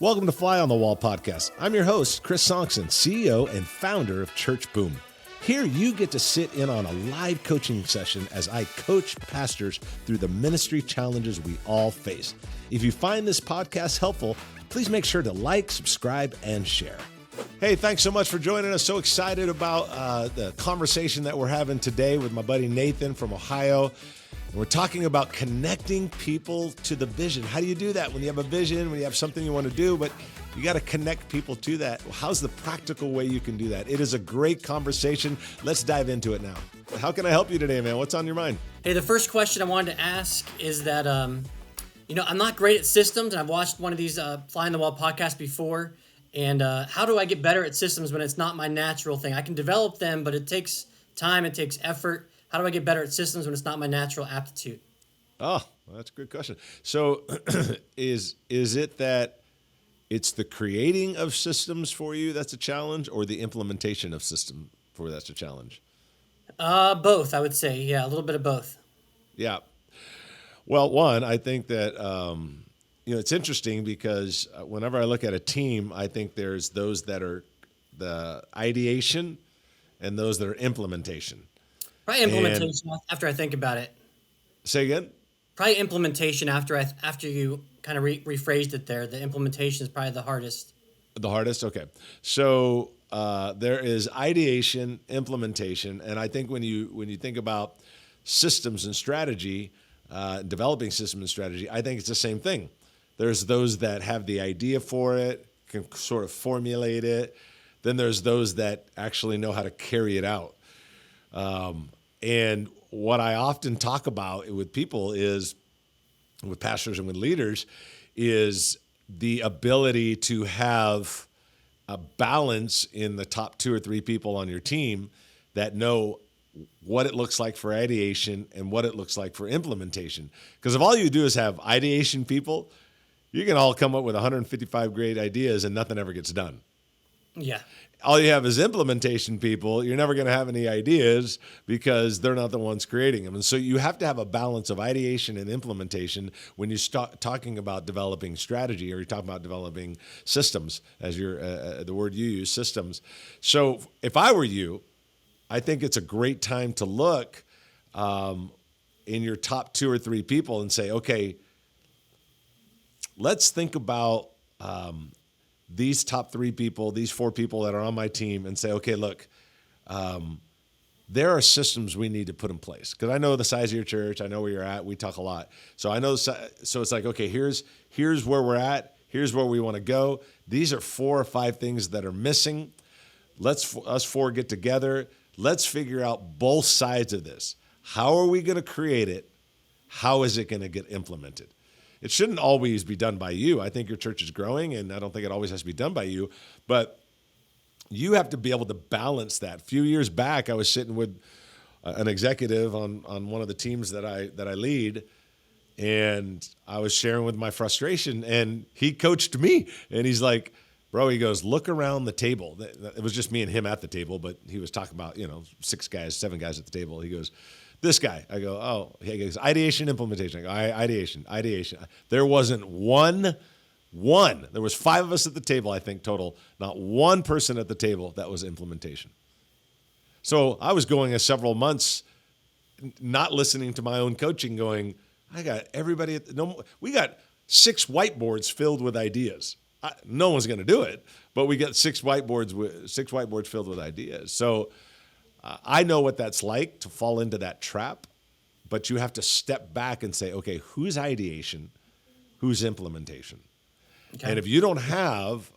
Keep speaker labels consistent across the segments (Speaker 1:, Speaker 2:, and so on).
Speaker 1: Welcome to Fly on the Wall podcast. I'm your host, Chris Sonksen, CEO and founder of Church Boom. Here you get to sit in on a live coaching session as I coach pastors through the ministry challenges we all face. If you find this podcast helpful, please make sure to like, subscribe, and share. Hey, thanks so much for joining us. So excited about the conversation that we're having today with my buddy Nathan from Ohio. And we're talking about connecting people to the vision. How do you do that when you have a vision, when you have something you want to do, but you got to connect people to that? How's the practical way you can do that? It is a great conversation. Let's dive into it now. How can I help you today, man? What's on your mind?
Speaker 2: Hey, the first question I wanted to ask is that, I'm not great at systems, and I've watched one of these Fly on the Wall podcasts before. And how do I get better at systems when it's not my natural thing? I can develop them, but it takes time, it takes effort. How do I get better at systems when it's not my natural aptitude?
Speaker 1: Oh, well, that's a good question. So is it that it's the creating of systems for you that's a challenge, or the implementation of system for that's a challenge?
Speaker 2: Both, I would say. Yeah, a little bit of both.
Speaker 1: Yeah. Well, one, I think that, it's interesting because whenever I look at a team, I think there's those that are the ideation and those that are implementation.
Speaker 2: Probably implementation after I think about it.
Speaker 1: Say again?
Speaker 2: Probably implementation after you kind of rephrased it there. The implementation is probably the hardest.
Speaker 1: The hardest? Okay. So there is ideation, implementation, and I think when you think about systems and strategy, developing system and strategy, I think it's the same thing. There's those that have the idea for it, can sort of formulate it. Then there's those that actually know how to carry it out. And what I often talk about with people is, with pastors and with leaders, is the ability to have a balance in the top 2 or 3 people on your team that know what it looks like for ideation and what it looks like for implementation. Because if all you do is have ideation people, you can all come up with 155 great ideas and nothing ever gets done.
Speaker 2: Yeah.
Speaker 1: All you have is implementation people. You're never going to have any ideas because they're not the ones creating them. And so you have to have a balance of ideation and implementation when you start talking about developing strategy, or you're talking about developing systems, as the word you use, systems. So if I were you, I think it's a great time to look in your top 2 or 3 people and say, okay, let's think about these top 3 people, these 4 people that are on my team, and say, okay, look, there are systems we need to put in place. Because I know the size of your church, I know where you're at, we talk a lot. So I know, so it's like, okay, here's where we're at, here's where we want to go. These are 4 or 5 things that are missing. Let's us 4 get together. Let's figure out both sides of this. How are we going to create it? How is it going to get implemented? It shouldn't always be done by you. I think your church is growing, and I don't think it always has to be done by you. But you have to be able to balance that. A few years back, I was sitting with an executive on one of the teams that I lead, and I was sharing with my frustration, and he coached me. And he's like, bro, he goes, look around the table. It was just me and him at the table, but he was talking about, 6 guys, 7 guys at the table. He goes, this guy. I go, oh, he goes, ideation, implementation. I go, ideation. There wasn't one. There was 5 of us at the table, I think, total. Not one person at the table that was implementation. So I was going several months not listening to my own coaching, going, I got everybody. We got 6 whiteboards filled with ideas. No one's going to do it, but we got 6 whiteboards filled with ideas. So I know what that's like to fall into that trap, but you have to step back and say, okay, who's ideation, who's implementation? Okay. And if you don't have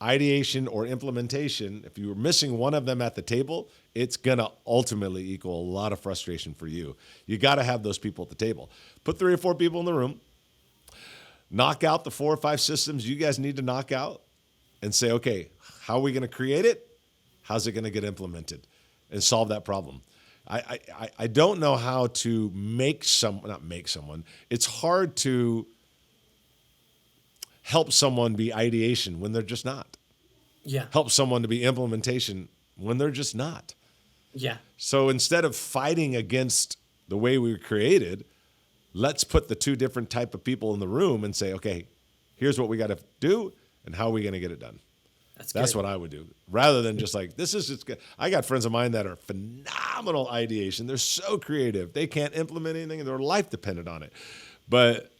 Speaker 1: ideation or implementation, if you're missing one of them at the table, it's going to ultimately equal a lot of frustration for you. You got to have those people at the table. Put 3 or 4 people in the room, knock out the 4 or 5 systems you guys need to knock out, and say, okay, how are we going to create it? How's it going to get implemented? And solve that problem. I don't know how to not make someone. It's hard to help someone be ideation when they're just not.
Speaker 2: Yeah.
Speaker 1: Help someone to be implementation when they're just not.
Speaker 2: Yeah.
Speaker 1: So instead of fighting against the way we were created, let's put the 2 different type of people in the room and say, okay, here's what we got to do. And how are we going to get it done?
Speaker 2: That's
Speaker 1: That's
Speaker 2: good.
Speaker 1: what I would do. Rather than just like, this is just good. I got friends of mine that are phenomenal ideation. They're so creative. They can't implement anything and their life depended on it. But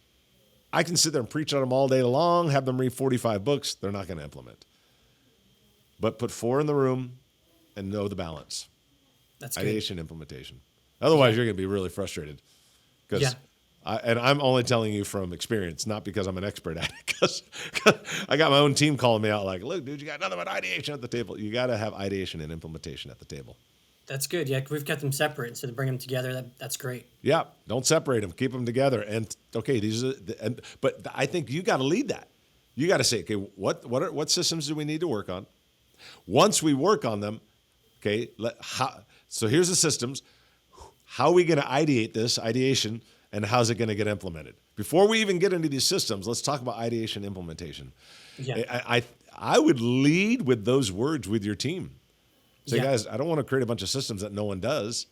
Speaker 1: I can sit there and preach on them all day long, have them read 45 books. They're not going to implement. But put 4 in the room and know the balance.
Speaker 2: That's good.
Speaker 1: Ideation, implementation. Otherwise, you're going to be really frustrated. Because and I'm only telling you from experience, not because I'm an expert at it. Because I got my own team calling me out like, look, dude, you got nothing but ideation at the table. You got to have ideation and implementation at the table.
Speaker 2: That's good. Yeah, we've kept them separate instead of bringing them together. That's great.
Speaker 1: Yeah, don't separate them. Keep them together. And okay, but I think you got to lead that. You got to say, okay, what systems do we need to work on? Once we work on them, okay, so here's the systems. How are we going to ideate this ideation, and how's it going to get implemented? Before we even get into these systems, let's talk about ideation implementation.
Speaker 2: Yeah.
Speaker 1: I would lead with those words with your team. Say, guys, I don't want to create a bunch of systems that no one does.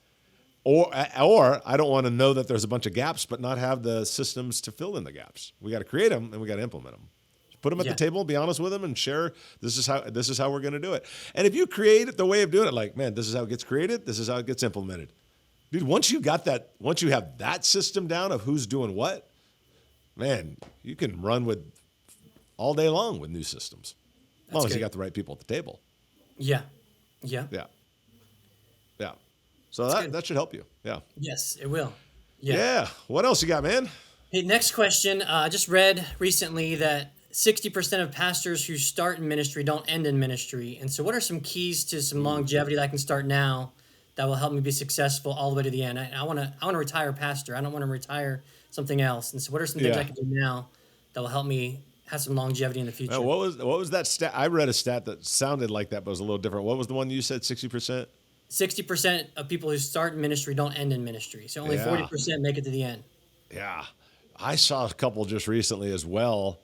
Speaker 1: Or I don't want to know that there's a bunch of gaps, but not have the systems to fill in the gaps. We got to create them and we got to implement them. Put them at the table, be honest with them, and share. This is how we're going to do it. And if you create the way of doing it, like, man, this is how it gets created. This is how it gets implemented. Dude, once you have that system down of who's doing what, man, you can run with all day long with new systems, as long as you got the right people at the table.
Speaker 2: Yeah.
Speaker 1: So that should help you. Yeah.
Speaker 2: Yes, it will.
Speaker 1: Yeah. What else you got, man?
Speaker 2: Hey, next question. I just read recently that 60% of pastors who start in ministry don't end in ministry. And so what are some keys to some longevity that I can start now that will help me be successful all the way to the end? I want to retire pastor. I don't want to retire something else. And so what are some things I can do now that will help me have some longevity in the future?
Speaker 1: What was that stat? I read a stat that sounded like that, but was a little different. What was the one you said, 60%?
Speaker 2: 60% of people who start in ministry don't end in ministry. So only 40% make it to the end.
Speaker 1: Yeah. I saw a couple just recently as well.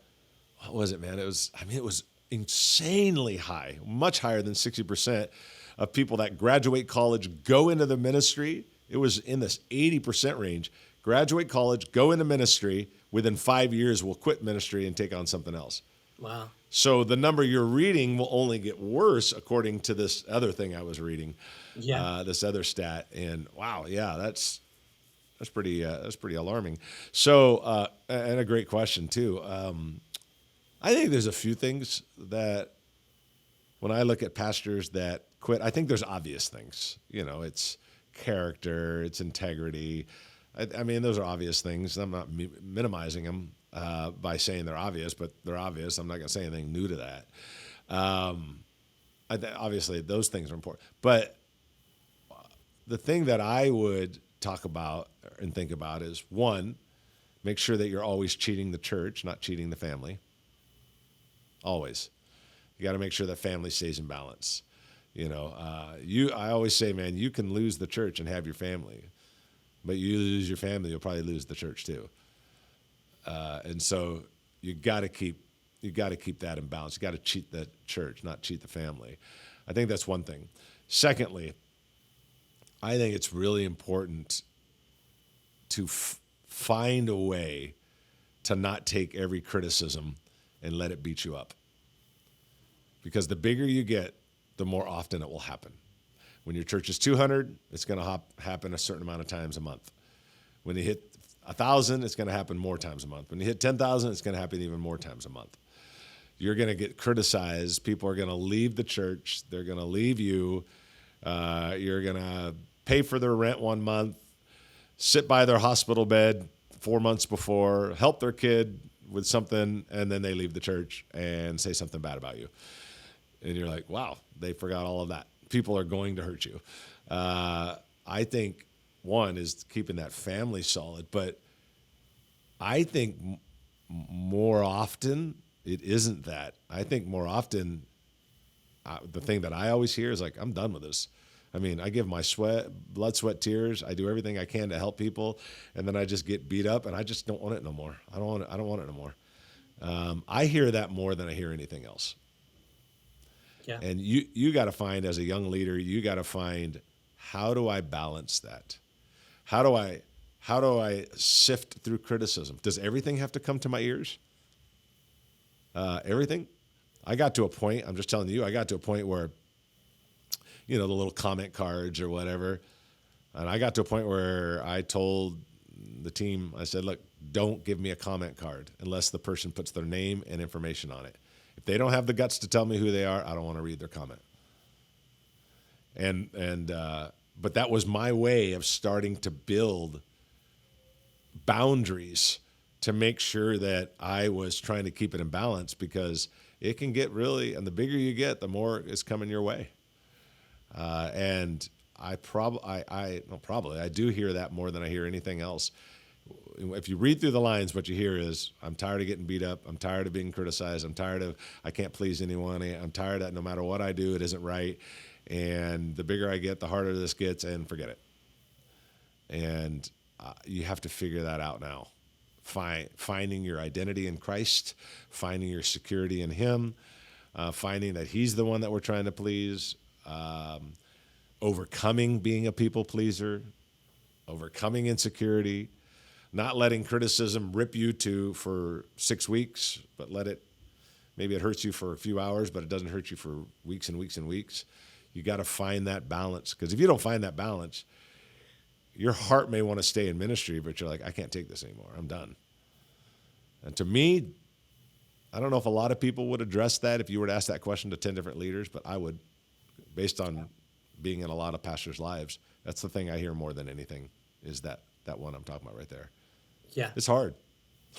Speaker 1: What was it, man? It was insanely high, much higher than 60% of people that graduate college, go into the ministry. It was in this 80% range. Graduate college, go into ministry, within 5 years will quit ministry and take on something else.
Speaker 2: Wow.
Speaker 1: So the number you're reading will only get worse according to this other thing I was reading. This other stat. And wow, yeah, that's pretty alarming. So and a great question too. I think there's a few things that when I look at pastors that quit, I think there's obvious things. It's character, it's integrity. I mean, those are obvious things. I'm not minimizing them by saying they're obvious, but they're obvious. I'm not going to say anything new to that. Obviously, those things are important. But the thing that I would talk about and think about is, one, make sure that you're always cheating the church, not cheating the family. Always. You got to make sure that family stays in balance. I always say, man, you can lose the church and have your family, but you lose your family, you'll probably lose the church too. And so you got to keep that in balance. You got to cheat the church, not cheat the family. I think that's one thing. Secondly, I think it's really important to find a way to not take every criticism and let it beat you up. Because the bigger you get, the more often it will happen. When your church is 200, it's going to happen a certain amount of times a month. When you hit 1,000, it's going to happen more times a month. When you hit 10,000, it's going to happen even more times a month. You're going to get criticized. People are going to leave the church. They're going to leave you. You're going to pay for their rent 1 month, sit by their hospital bed 4 months before, help their kid with something, and then they leave the church and say something bad about you. And you're like, wow, they forgot all of that. People are going to hurt you. I think one is keeping that family solid, but I think more often it isn't that. I think more often the thing that I always hear is like, I'm done with this. I mean, I give my blood, sweat, tears. I do everything I can to help people, and then I just get beat up, and I just don't want it no more. I don't want it no more. I hear that more than I hear anything else.
Speaker 2: Yeah.
Speaker 1: And you got to find, as a young leader, you got to find, how do I balance that? How do I sift through criticism? Does everything have to come to my ears? Everything? I got to a point, I'm just telling you, I got to a point where, the little comment cards or whatever. And I got to a point where I told the team, I said, look, don't give me a comment card unless the person puts their name and information on it. If they don't have the guts to tell me who they are, I don't want to read their comment. But that was my way of starting to build boundaries to make sure that I was trying to keep it in balance, because it can get really, and the bigger you get, the more is coming your way. And I do hear that more than I hear anything else. If you read through the lines, what you hear is, I'm tired of getting beat up. I'm tired of being criticized. I'm tired of, I can't please anyone. I'm tired of, no matter what I do, it isn't right. And the bigger I get, the harder this gets, and forget it. And you have to figure that out now. Finding your identity in Christ, finding your security in Him, finding that He's the one that we're trying to please, overcoming being a people pleaser, overcoming insecurity, not letting criticism rip you for 6 weeks, but maybe it hurts you for a few hours, but it doesn't hurt you for weeks and weeks and weeks. You got to find that balance, because if you don't find that balance, your heart may want to stay in ministry, but you're like, I can't take this anymore. I'm done. And to me, I don't know if a lot of people would address that if you were to ask that question to 10 different leaders, but I would, based on being in a lot of pastors' lives. That's the thing I hear more than anything, is that one I'm talking about right there.
Speaker 2: Yeah.
Speaker 1: It's hard.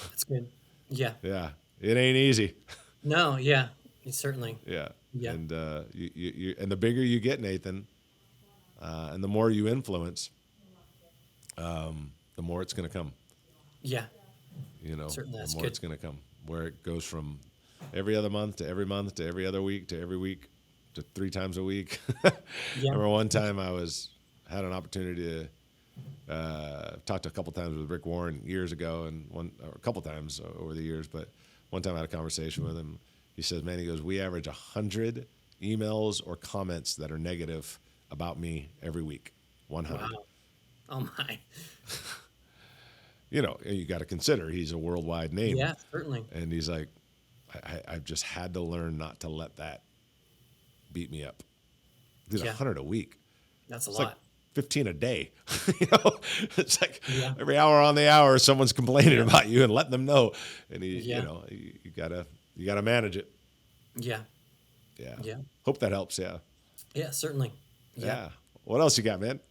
Speaker 2: That's good. Yeah.
Speaker 1: Yeah. It ain't easy.
Speaker 2: No, yeah. Certainly.
Speaker 1: Yeah.
Speaker 2: Yeah.
Speaker 1: And and the bigger you get, Nathan, and the more you influence, the more it's going to come.
Speaker 2: Yeah.
Speaker 1: Certainly,
Speaker 2: that's
Speaker 1: the more
Speaker 2: good.
Speaker 1: it's going to come, where it goes from every other month to every month to every other week to every week to 3 times a week.
Speaker 2: Yeah.
Speaker 1: Remember one time I had an opportunity to talk to a couple times with Rick Warren years ago, and a couple times over the years, but one time I had a conversation with him. He says, man, he goes, we average 100 emails or comments that are negative about me every week. 100.
Speaker 2: Wow. Oh my.
Speaker 1: You got to consider he's a worldwide name.
Speaker 2: Yeah, certainly.
Speaker 1: And he's like, I've just had to learn not to let that beat me up. Dude, 100 a week.
Speaker 2: That's a
Speaker 1: It's
Speaker 2: lot.
Speaker 1: like 15 a day. It's like every hour on the hour, someone's complaining about you and letting them know. And you gotta manage it.
Speaker 2: Yeah.
Speaker 1: Yeah.
Speaker 2: Yeah.
Speaker 1: Hope that helps. Yeah.
Speaker 2: Yeah, certainly.
Speaker 1: Yeah. What else you got, man?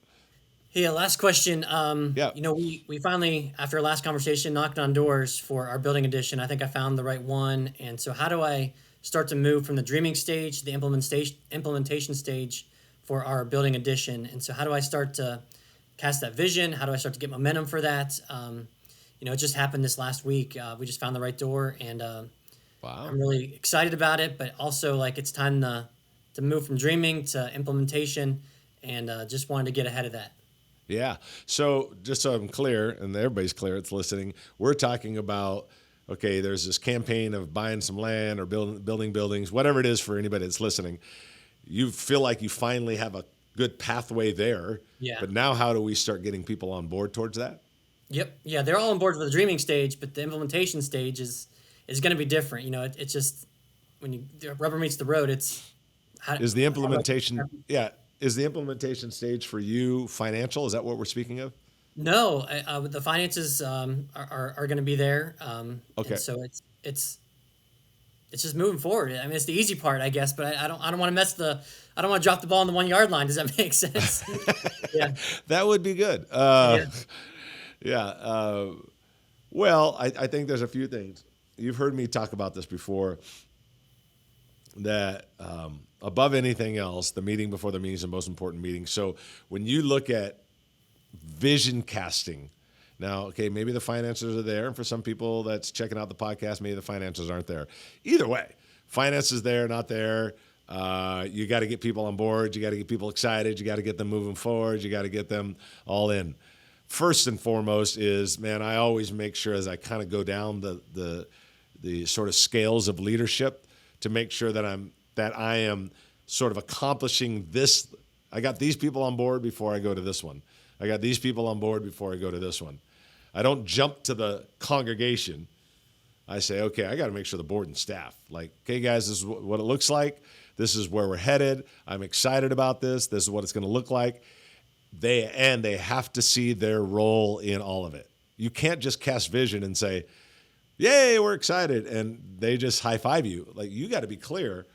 Speaker 2: Hey, last question.
Speaker 1: Yeah.
Speaker 2: We finally, after our last conversation, knocked on doors for our building edition. I think I found the right one. And so how do I start to move from the dreaming stage to the implementation stage for our building edition? And so how do I start to cast that vision? How do I start to get momentum for that? It just happened this last week. We just found the right door, and
Speaker 1: Wow.
Speaker 2: I'm really excited about it, but also it's time to move from dreaming to implementation, and just wanted to get ahead of that.
Speaker 1: Yeah. So just so I'm clear, and everybody's clear that's listening, we're talking about, okay, there's this campaign of buying some land or building buildings, whatever it is for anybody that's listening. You feel like you finally have a good pathway there.
Speaker 2: Yeah.
Speaker 1: But now how do we start getting people on board towards that?
Speaker 2: Yep. Yeah, they're all on board for the dreaming stage, but the implementation stage is going to be different. It's just when the rubber meets the road, it's
Speaker 1: Is the implementation stage for you financial? Is that what we're speaking of?
Speaker 2: No, the finances are going to be there.
Speaker 1: Okay.
Speaker 2: And so it's just moving forward. I mean, it's the easy part, I guess, but I don't want to I don't want to drop the ball on the 1 yard line. Does that make sense? Yeah.
Speaker 1: That would be good.
Speaker 2: Yeah.
Speaker 1: Yeah. Well, I think there's a few things. You've heard me talk about this before, that above anything else, the meeting before the meeting is the most important meeting. So when you look at vision casting, now, okay, maybe the finances are there. And for some people that's checking out the podcast, maybe the finances aren't there. Either way, finances there, not there. You got to get people on board. You got to get people excited. You got to get them moving forward. You got to get them all in. First and foremost is, man, I always make sure as I kind of go down the sort of scales of leadership to make sure that I am sort of accomplishing this. I got these people on board before I go to this one. I got these people on board before I go to this one. I don't jump to the congregation I say, okay, I got to make sure the board and staff, like, okay, guys, this is what it looks like. This is where we're headed. I'm excited about this. This is what it's going to look like. They have to see their role in all of it. You can't just cast vision and say, yay, we're excited, and they just high five you. Like, you got to be clear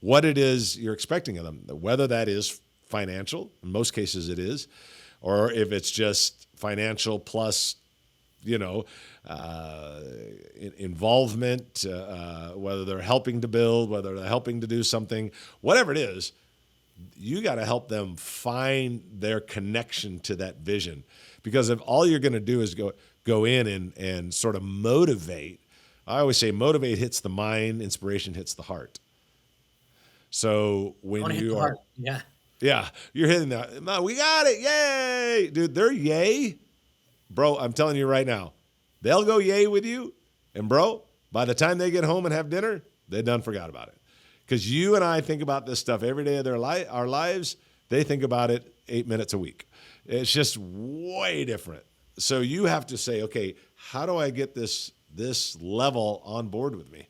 Speaker 1: what it is you're expecting of them, whether that is financial, in most cases it is, or if it's just financial plus, involvement, whether they're helping to build, whether they're helping to do something, whatever it is, you got to help them find their connection to that vision. Because if all you're going to do is go in and sort of motivate, I always say motivate hits the mind, inspiration hits the heart. So when you are, you're hitting that. No, we got it, yay, dude. They're yay, bro. I'm telling you right now, they'll go yay with you, and bro, by the time they get home and have dinner, they done forgot about it. Because you and I think about this stuff every day of our lives. They think about it 8 minutes a week. It's just way different. So you have to say, okay, how do I get this level on board with me?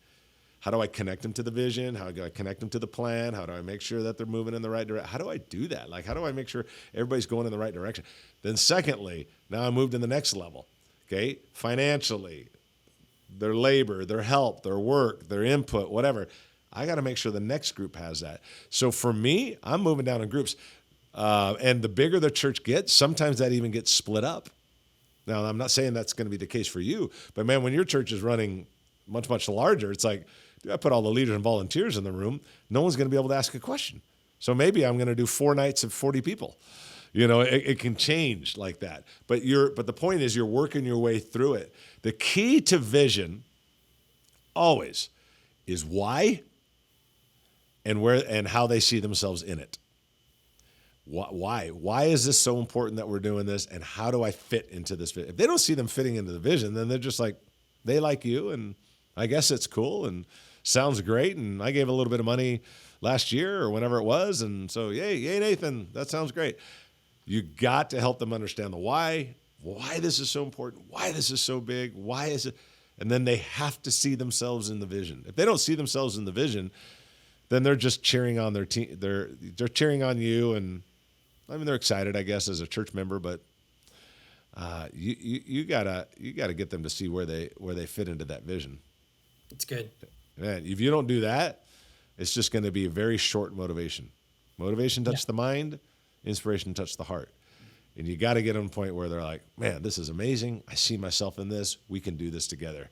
Speaker 1: How do I connect them to the vision? How do I connect them to the plan? How do I make sure that they're moving in the right direction? How do I do that? Like, how do I make sure everybody's going in the right direction? Then secondly, now I moved to the next level, okay? Financially, their labor, their help, their work, their input, whatever. I got to make sure the next group has that. So for me, I'm moving down in groups. And the bigger the church gets, sometimes that even gets split up. Now, I'm not saying that's going to be the case for you, but man, when your church is running much, much larger, it's like, dude, I put all the leaders and volunteers in the room. No one's going to be able to ask a question. So maybe I'm going to do 4 nights of 40 people. It can change like that. But the point is you're working your way through it. The key to vision always is why and how they see themselves in it. Why? Why is this so important that we're doing this? And how do I fit into this? If they don't see them fitting into the vision, then they're just like, they like you, and I guess it's cool and sounds great. And I gave a little bit of money last year or whenever it was. And so, yay, Nathan, that sounds great. You got to help them understand the why this is so important, why this is so big, why is it? And then they have to see themselves in the vision. If they don't see themselves in the vision, then they're just cheering on their team. They're cheering on you, and I mean, they're excited, I guess, as a church member, but you gotta get them to see where they fit into that vision.
Speaker 2: It's good.
Speaker 1: Man, if you don't do that, it's just going to be a very short motivation. Motivation touches the mind, inspiration touches the heart, and you got to get them to a point where they're like, "Man, this is amazing. I see myself in this. We can do this together."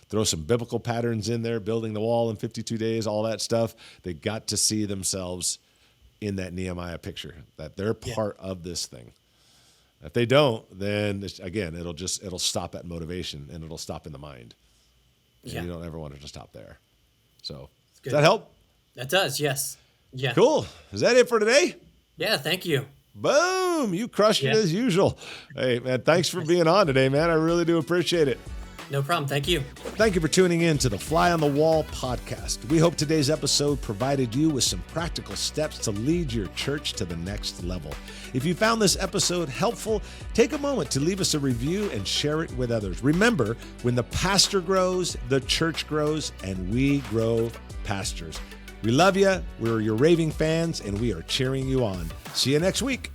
Speaker 1: Throw some biblical patterns in there, building the wall in 52 days, all that stuff. They got to see themselves in that Nehemiah picture, that they're part of this thing. If they don't, then again, it'll stop at motivation and it'll stop in the mind. And you don't ever want it to stop there. So does that help?
Speaker 2: That does, yes. Yeah.
Speaker 1: Cool. Is that it for today?
Speaker 2: Yeah, thank you.
Speaker 1: Boom. You crushed it as usual. Hey, man, thanks for being on today, man. I really do appreciate it.
Speaker 2: No problem. Thank you.
Speaker 1: Thank you for tuning in to the Fly on the Wall podcast. We hope today's episode provided you with some practical steps to lead your church to the next level. If you found this episode helpful, take a moment to leave us a review and share it with others. Remember, when the pastor grows, the church grows, and we grow pastors. We love you. We're your raving fans, and we are cheering you on. See you next week.